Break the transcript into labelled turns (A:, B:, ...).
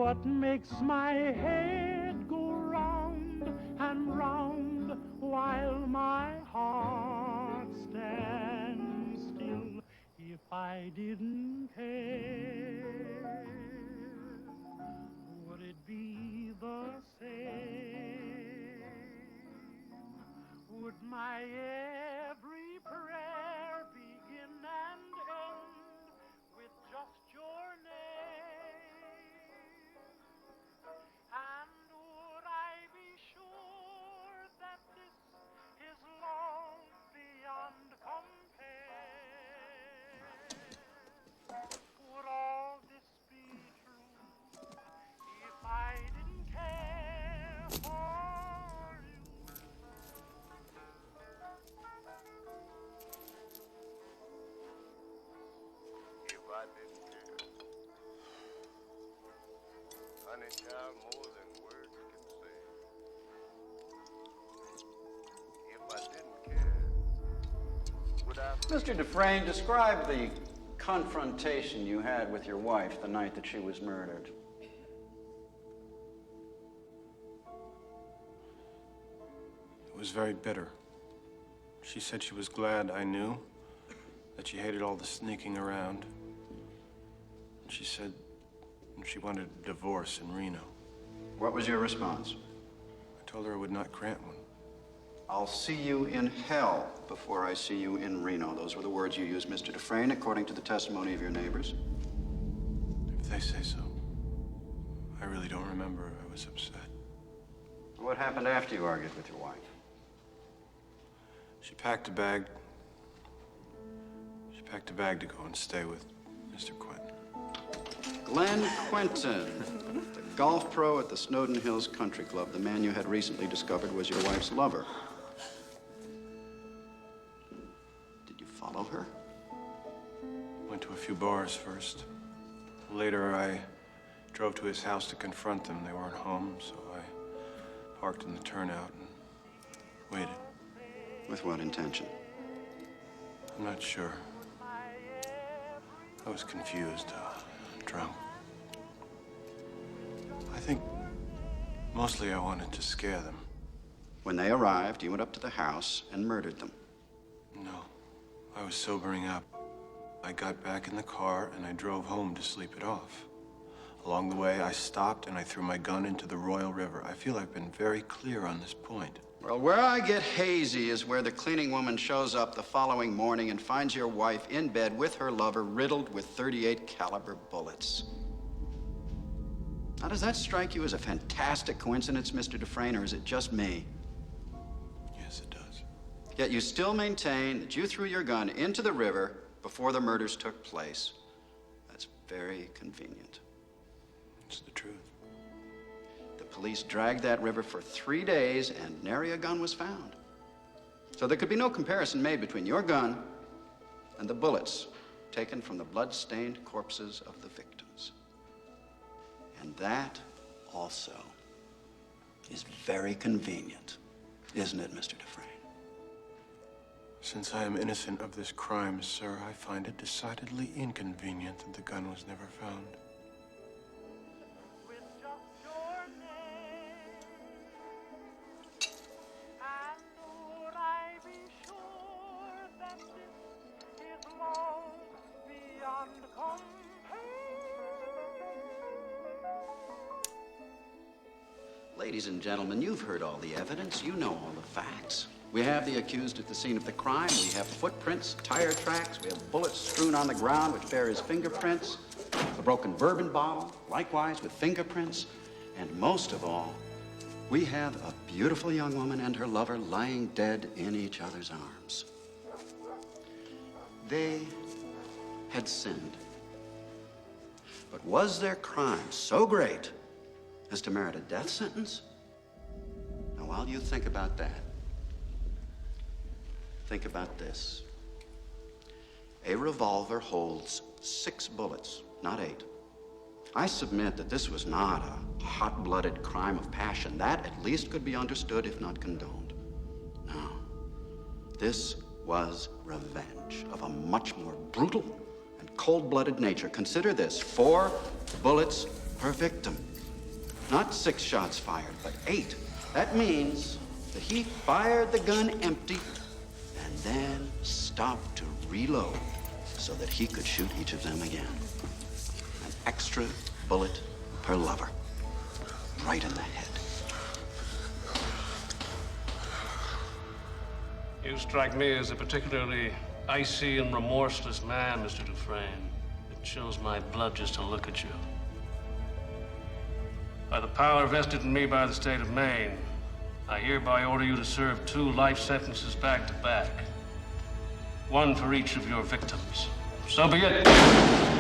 A: what makes my head go round and round while my heart stands still. If I didn't care, would it be the same? Would my every prayer begin and end with just your name? And would I be sure that this is love beyond compare? Would all this be true if I didn't care for you?
B: If I didn't care, honey child, more than words can say. If I didn't care, would I...
C: Mr. Dufresne, describe the confrontation you had with your wife the night that she was murdered.
D: It was very bitter. She said she was glad I knew, that she hated all the sneaking around. And she said she wanted a divorce in Reno.
C: What was your response?
D: I told her I would not grant one.
C: I'll see you in hell before I see you in Reno. Those were the words you used, Mr. Dufresne, according to the testimony of your neighbors.
D: If they say so. I really don't remember. I was upset.
C: What happened after you argued with your wife?
D: She packed a bag. She packed a bag to go and stay with Mr. Quentin.
C: Glenn Quentin, the golf pro at the Snowden Hills Country Club. The man you had recently discovered was your wife's lover. Did you follow her?
D: Went to a few bars first. Later, I drove to his house to confront them. They weren't home, so I parked in the turnout and waited.
C: With what intention?
D: I'm not sure. I was confused, drunk. I think mostly I wanted to scare them.
C: When they arrived, you went up to the house and murdered them.
D: No, I was sobering up. I got back in the car and I drove home to sleep it off. Along the way, I stopped and I threw my gun into the Royal River. I feel I've been very clear on this point.
C: Well, where I get hazy is where the cleaning woman shows up the following morning and finds your wife in bed with her lover riddled with .38 caliber bullets. Now, does that strike you as a fantastic coincidence, Mr. Dufresne, or is it just me?
D: Yes, it does.
C: Yet you still maintain that you threw your gun into the river before the murders took place. That's very convenient.
D: It's the truth.
C: The police dragged that river for 3 days and nary a gun was found. So there could be no comparison made between your gun and the bullets taken from the blood-stained corpses of the victims. And that also is very convenient, isn't it, Mr. Dufresne?
D: Since I am innocent of this crime, sir, I find it decidedly inconvenient that the gun was never found.
C: Ladies and gentlemen, you've heard all the evidence. You know all the facts. We have the accused at the scene of the crime. We have footprints, tire tracks. We have bullets strewn on the ground which bear his fingerprints. A broken bourbon bottle, likewise with fingerprints. And most of all, we have a beautiful young woman and her lover lying dead in each other's arms. They had sinned. But was their crime so great as to merit a death sentence? Now, while you think about that, think about this. A revolver holds 6 bullets, not 8. I submit that this was not a hot-blooded crime of passion. That at least could be understood, if not condoned. No, this was revenge of a much more brutal and cold-blooded nature. Consider this: 4 bullets per victim. Not 6 shots fired, but 8. That means that he fired the gun empty and then stopped to reload so that he could shoot each of them again. An extra bullet per lover. Right in the head.
E: You strike me as a particularly icy and remorseless man, Mr. Dufresne. It chills my blood just to look at you. By the power vested in me by the state of Maine, I hereby order you to serve 2 life sentences back to back. 1 for each of your victims. So be it.